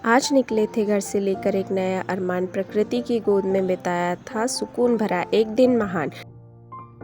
आज निकले थे घर से लेकर एक नया अरमान, प्रकृति की गोद में बिताया था सुकून भरा एक दिन महान।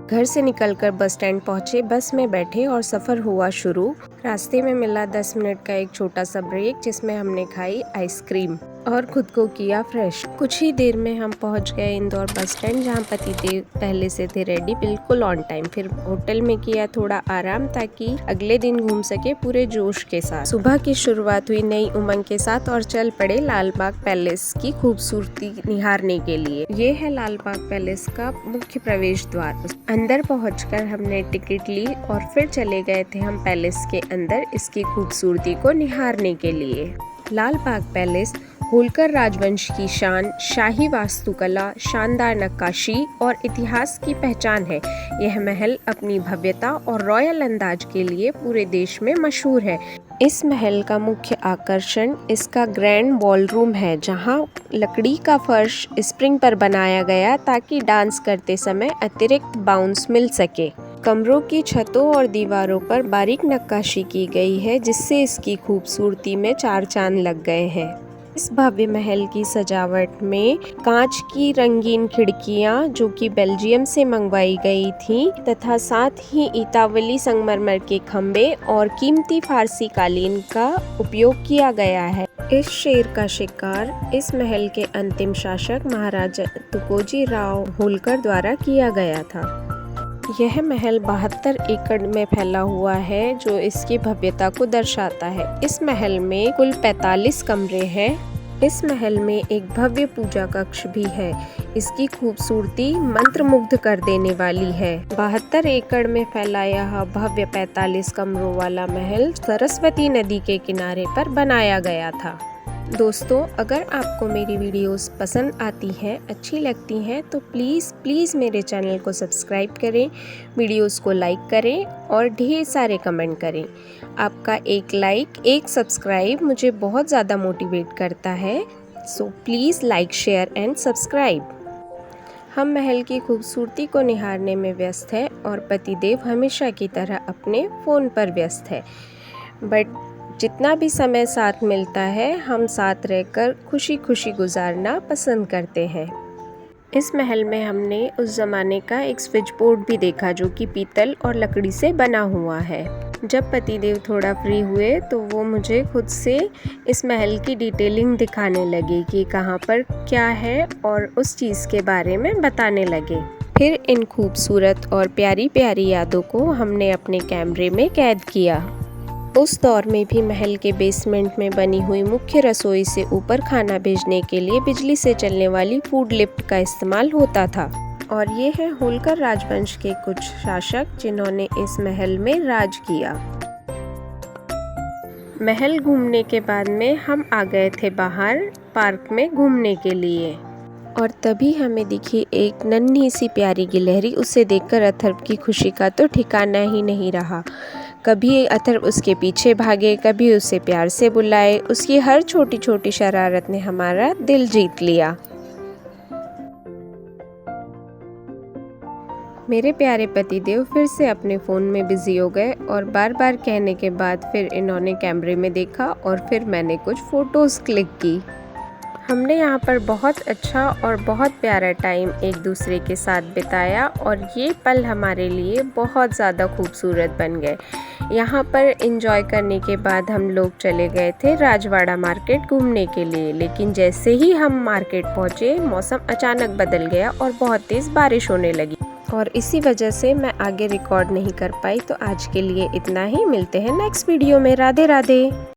घर से निकलकर बस स्टैंड पहुंचे, बस में बैठे और सफ़र हुआ शुरू। रास्ते में मिला 10 मिनट का एक छोटा सा ब्रेक, जिसमें हमने खाई आइसक्रीम और खुद को किया फ्रेश। कुछ ही देर में हम पहुंच गए इंदौर बस स्टैंड, जहां पतिदेव पहले से थे रेडी, बिल्कुल ऑन टाइम। फिर होटल में किया थोड़ा आराम, ताकि अगले दिन घूम सके पूरे जोश के साथ। सुबह की शुरुआत हुई नई उमंग के साथ और चल पड़े लाल बाग पैलेस की खूबसूरती निहारने के लिए। ये है लाल बाग पैलेस का मुख्य प्रवेश द्वार। अंदर पहुंचकर हमने टिकट ली और फिर चले गए थे हम पैलेस के अंदर इसकी खूबसूरती को निहारने के लिए। लाल बाग पैलेस होलकर राजवंश की शान, शाही वास्तुकला, शानदार नक्काशी और इतिहास की पहचान है। यह महल अपनी भव्यता और रॉयल अंदाज के लिए पूरे देश में मशहूर है। इस महल का मुख्य आकर्षण इसका ग्रैंड बॉलरूम है, जहां लकड़ी का फर्श स्प्रिंग पर बनाया गया ताकि डांस करते समय अतिरिक्त बाउंस मिल सके। कमरों की छतों और दीवारों पर बारीक नक्काशी की गई है, जिससे इसकी खूबसूरती में चार चांद लग गए हैं। इस भव्य महल की सजावट में कांच की रंगीन खिड़कियां, जो कि बेल्जियम से मंगवाई गई थीं, तथा साथ ही इतावली संगमरमर के खंभे और कीमती फारसी कालीन का उपयोग किया गया है। इस शेर का शिकार इस महल के अंतिम शासक महाराजा तुकोजी राव होलकर द्वारा किया गया था। यह महल 72 एकड़ में फैला हुआ है, जो इसकी भव्यता को दर्शाता है। इस महल में कुल 45 कमरे हैं। इस महल में एक भव्य पूजा कक्ष भी है। इसकी खूबसूरती मंत्रमुग्ध कर देने वाली है। 72 एकड़ में फैला यह भव्य 45 कमरों वाला महल सरस्वती नदी के किनारे पर बनाया गया था। दोस्तों, अगर आपको मेरी वीडियोस पसंद आती हैं, अच्छी लगती हैं, तो प्लीज़ मेरे चैनल को सब्सक्राइब करें, वीडियोस को लाइक करें और ढेर सारे कमेंट करें। आपका एक लाइक, एक सब्सक्राइब मुझे बहुत ज़्यादा मोटिवेट करता है। So please like, share and subscribe. हम महल की खूबसूरती को निहारने में व्यस्त हैं और पतिदेव हमेशा की तरह अपने फ़ोन पर व्यस्त है। बट जितना भी समय साथ मिलता है, हम साथ रहकर खुशी खुशी गुजारना पसंद करते हैं। इस महल में हमने उस ज़माने का एक स्विच बोर्ड भी देखा, जो कि पीतल और लकड़ी से बना हुआ है। जब पतिदेव थोड़ा फ्री हुए तो वो मुझे खुद से इस महल की डिटेलिंग दिखाने लगे कि कहाँ पर क्या है, और उस चीज़ के बारे में बताने लगे। फिर इन खूबसूरत और प्यारी प्यारी यादों को हमने अपने कैमरे में कैद किया। उस दौर में भी महल के बेसमेंट में बनी हुई मुख्य रसोई से ऊपर खाना भेजने के लिए बिजली से चलने वाली फूड लिफ्ट का इस्तेमाल होता था। और ये है होलकर राजवंश के कुछ शासक, जिन्होंने इस महल में राज किया। महल घूमने के बाद में हम आ गए थे बाहर पार्क में घूमने के लिए, और तभी हमें दिखी एक नन्ही सी प्यारी गिलहरी। उसे देखकर अथर्व की खुशी का तो ठिकाना ही नहीं रहा। कभी अथर्व उसके पीछे भागे, कभी उसे प्यार से बुलाए। उसकी हर छोटी छोटी शरारत ने हमारा दिल जीत लिया। मेरे प्यारे पतिदेव फिर से अपने फ़ोन में बिजी हो गए, और बार बार कहने के बाद फिर इन्होंने कैमरे में देखा और फिर मैंने कुछ फ़ोटोज़ क्लिक की। हमने यहाँ पर बहुत अच्छा और बहुत प्यारा टाइम एक दूसरे के साथ बिताया, और ये पल हमारे लिए बहुत ज़्यादा खूबसूरत बन गए। यहाँ पर एंजॉय करने के बाद हम लोग चले गए थे राजवाड़ा मार्केट घूमने के लिए, लेकिन जैसे ही हम मार्केट पहुँचे, मौसम अचानक बदल गया और बहुत तेज़ बारिश होने लगी, और इसी वजह से मैं आगे रिकॉर्ड नहीं कर पाई। तो आज के लिए इतना ही, मिलते हैं नेक्स्ट वीडियो में। राधे राधे।